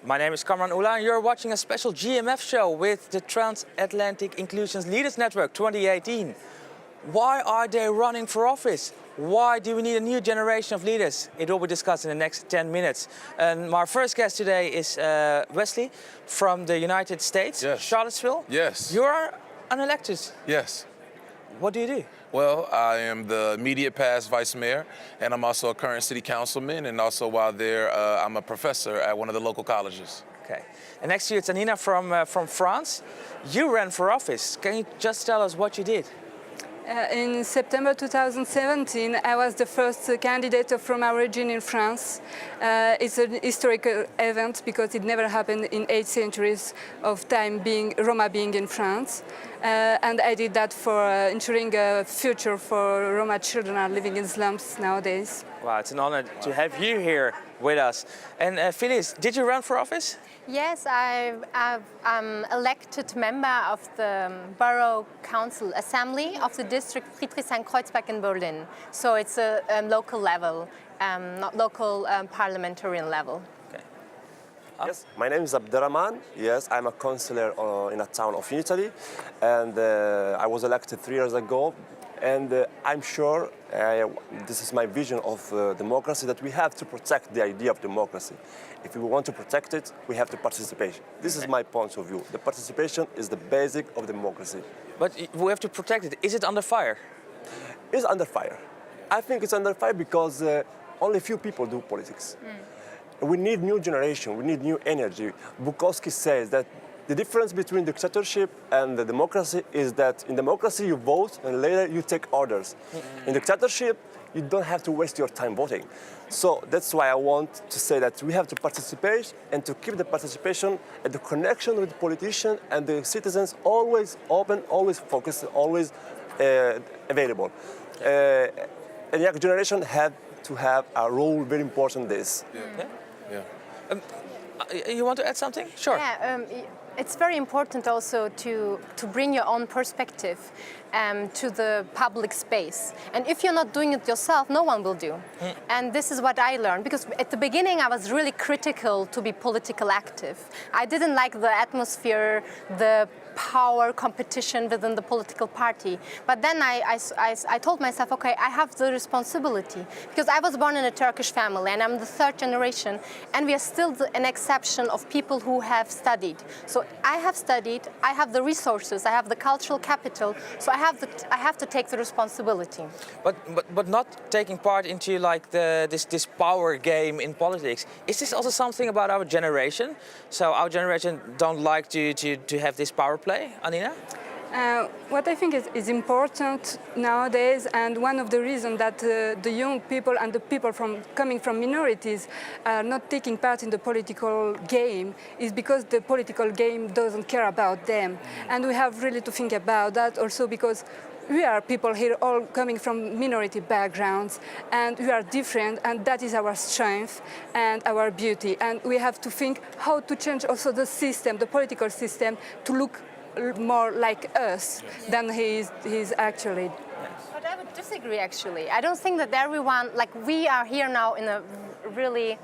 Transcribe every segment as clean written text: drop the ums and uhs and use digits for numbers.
My name is Kamran Ullah and you're watching a special GMF show with the Transatlantic Inclusions Leaders Network 2018. Why are they running for office? Why do we need a new generation of leaders? It will be discussed in the next 10 minutes. And my first guest today is Wesley from the United States, yes. Charlottesville. Yes. You are unelected. Yes. What do you do? Well, I am the immediate past vice mayor, and I'm also a current city councilman, and also while there, I'm a professor at one of the local colleges. Okay. And next to you, it's Anina from France. You ran for office. Can you just tell us what you did? In September 2017, I was the first candidate from our region in France. It's an historical event because it never happened in 8 centuries of time Roma being in France. And I did that for ensuring a future for Roma children are living in slums nowadays. Wow, it's an honor to have you here with us. And Filiz, did you run for office? Yes, I'm elected member of the Borough Council Assembly of the district Friedrichshain-Kreuzberg in Berlin. So it's a local level, not local parliamentarian level. Okay. Yes, my name is Abderrahmane. Yes, I'm a councillor in a town of Italy, and I was elected 3 years ago. And I'm sure this is my vision of democracy, that we have to protect the idea of democracy. If we want to protect it, we have to participate. This is my point of view. The participation is the basic of democracy. But we have to protect it. Is it under fire? It's under fire. I think it's under fire because only few people do politics. We need new generation, we need new energy. Bukowski says that the difference between dictatorship and the democracy is that in democracy you vote and later you take orders. In dictatorship, you don't have to waste your time voting. So that's why I want to say that we have to participate and to keep the participation and the connection with the politician and the citizens always open, always focused, always available. And young generation have to have a role very important in this. You want to add something? Sure. Yeah, it's very important also to bring your own perspective to the public space. And if you're not doing it yourself, no one will do. And this is what I learned, because at the beginning I was really critical to be political active. I didn't like the atmosphere, the power competition within the political party. But then I told myself, okay, I have the responsibility, because I was born in a Turkish family and I'm the 3rd generation, and we are still an exception of people who have studied. So I have studied, I have the resources, I have the cultural capital, so I have to take the responsibility. But not taking part into like this power game in politics. Is this also something about our generation? So our generation don't like to have this power play, Anina? What I think is important nowadays, and one of the reasons that the young people and the people coming from minorities are not taking part in the political game, is because the political game doesn't care about them. And we have really to think about that also, because we are people here all coming from minority backgrounds, and we are different, and that is our strength and our beauty. And we have to think how to change also the system, the political system, to look more like us than he is actually. But I would disagree, actually. I don't think that everyone, like we are here now in a really,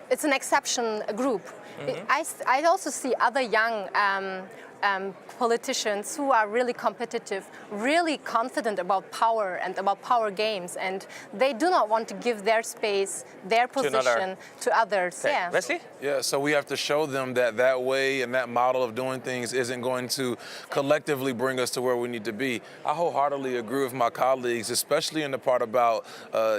it's an exception group. I also see other young politicians who are really competitive, really confident about power and about power games, and they do not want to give their space, their position to others. Okay. Yeah. Wesley? Yeah, so we have to show them that way and that model of doing things isn't going to collectively bring us to where we need to be. I wholeheartedly agree with my colleagues, especially in the part about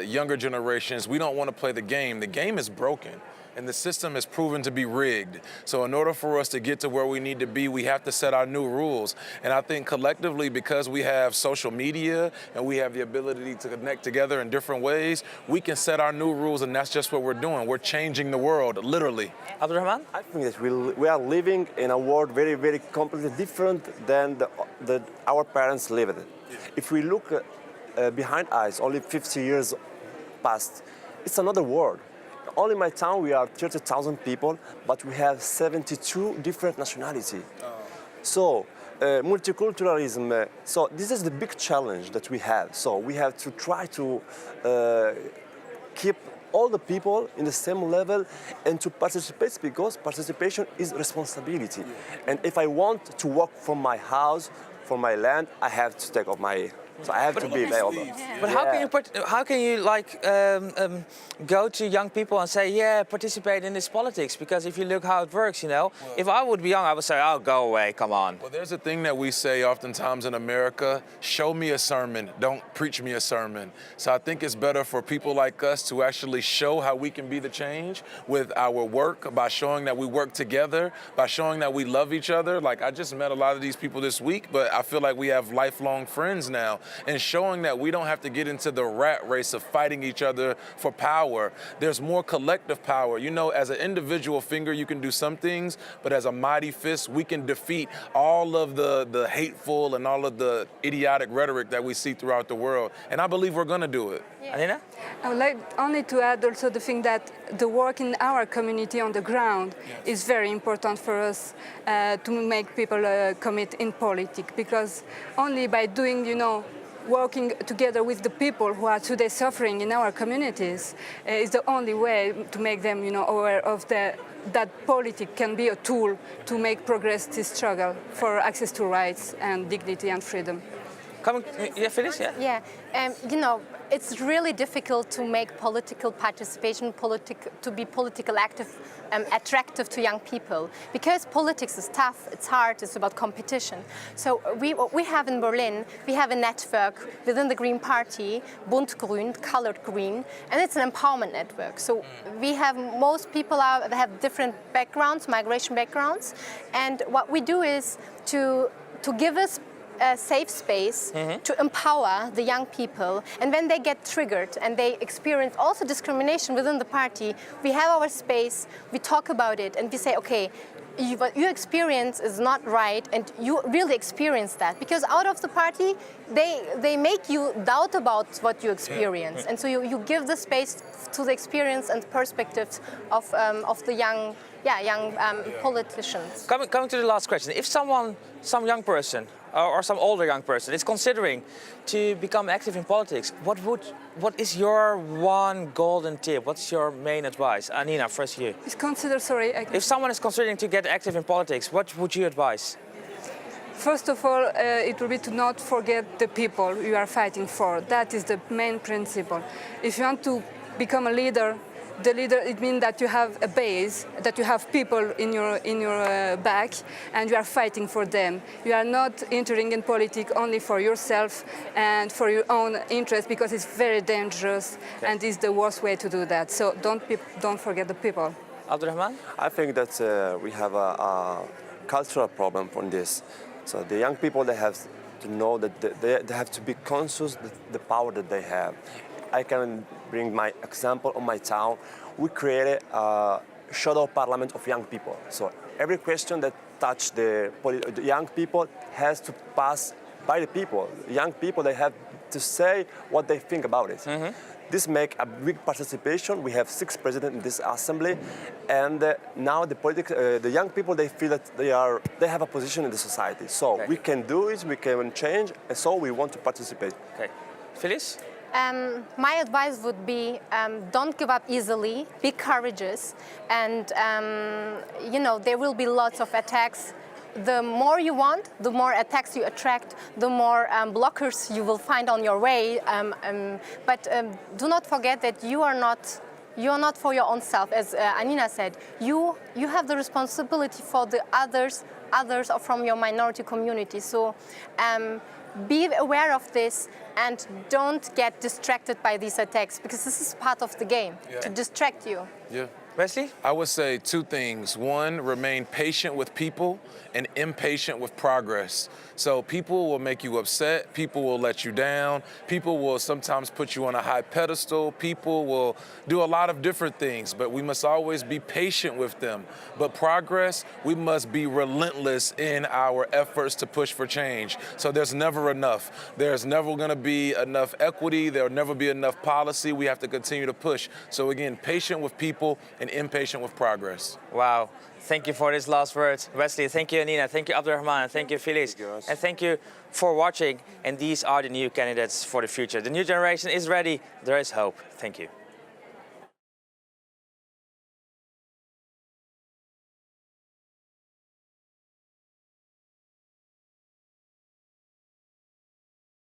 younger generations. We don't want to play the game. The game is broken, and the system is proven to be rigged. So in order for us to get to where we need to be, we have to set our new rules. And I think collectively, because we have social media and we have the ability to connect together in different ways, we can set our new rules, and that's just what we're doing. We're changing the world, literally. Abderrahmane? I think that we are living in a world very, very completely different than our parents lived it. If we look behind us, only 50 years past, it's another world. Only in my town, we are 30,000 people, but we have 72 different nationalities. So multiculturalism, so this is the big challenge that we have. So we have to try to keep all the people in the same level and to participate, because participation is responsibility. And if I want to work from my house, from my land, I have to take off my. So I have to be available. But how can you like go to young people and say, yeah, participate in this politics? Because if you look how it works, you know, if I would be young, I would say, oh, go away, come on. Well, there's a thing that we say oftentimes in America: show me a sermon, don't preach me a sermon. So I think it's better for people like us to actually show how we can be the change with our work, by showing that we work together, by showing that we love each other. Like, I just met a lot of these people this week, but I feel like we have lifelong friends now. And showing that we don't have to get into the rat race of fighting each other for power. There's more collective power. You know, as an individual finger, you can do some things, but as a mighty fist, we can defeat all of the hateful and all of the idiotic rhetoric that we see throughout the world. And I believe we're gonna do it. Yeah. Anina? I would like only to add also the thing that the work in our community on the ground is very important for us to make people commit in politics, because only by doing, you know, working together with the people who are today suffering in our communities is the only way to make them, you know, aware of that politics can be a tool to make progress this struggle for access to rights and dignity and freedom. Yeah, Filiz, yeah? Yeah, you know, it's really difficult to make political participation, to be political active, attractive to young people, because politics is tough, it's hard, it's about competition. So we have in Berlin, we have a network within the Green Party, Bunt Grün, colored green, and it's an empowerment network. So we have, most people have different backgrounds, migration backgrounds, and what we do is to give us a safe space to empower the young people, and when they get triggered and they experience also discrimination within the party, we have our space, we talk about it, and we say, okay, what you experience is not right, and you really experience that, because out of the party they make you doubt about what you experience, and so you give the space to the experience and perspectives of the young politicians. Coming to the last question, if some young person or some older young person is considering to become active in politics, what is your one golden tip? What's your main advice? Anina, first you. If someone is considering to get active in politics, what would you advise? First of all, it will be to not forget the people you are fighting for. That is the main principle. If you want to become a leader, it means that you have a base, that you have people in your back, and you are fighting for them. You are not entering in politics only for yourself and for your own interest, because it's very dangerous and it's the worst way to do that. So don't forget the people. Abderrahmane? I think that we have a cultural problem on this. So the young people, they have to know that they have to be conscious of the power that they have. I can bring my example on my town. We created a shadow parliament of young people. So every question that touches the young people has to pass by the people. Young people, they have to say what they think about it. This makes a big participation. We have 6 presidents in this assembly, and now the young people, they feel that they have a position in the society. So we can do it, we can change, and so we want to participate. Okay, Filiz? My advice would be don't give up easily, be courageous, and you know, there will be lots of attacks. The more you want, the more attacks you attract, the more blockers you will find on your way. But do not forget that you are not for your own self. As Anina said, you have the responsibility for the others from your minority community. So be aware of this and don't get distracted by these attacks, because this is part of the game, to distract you. Yeah. Wesley? I would say 2 things. 1, remain patient with people and impatient with progress. So people will make you upset, people will let you down, people will sometimes put you on a high pedestal, people will do a lot of different things, but we must always be patient with them. But progress, we must be relentless in our efforts to push for change. So there's never enough. There's never gonna be enough equity, there'll never be enough policy, we have to continue to push. So again, patient with people and impatient with progress. Wow. Thank you for this last word. Wesley, thank you, Anina, thank you, Abderrahmane, thank you, Filiz. And thank you for watching. And these are the new candidates for the future. The new generation is ready. There is hope. Thank you.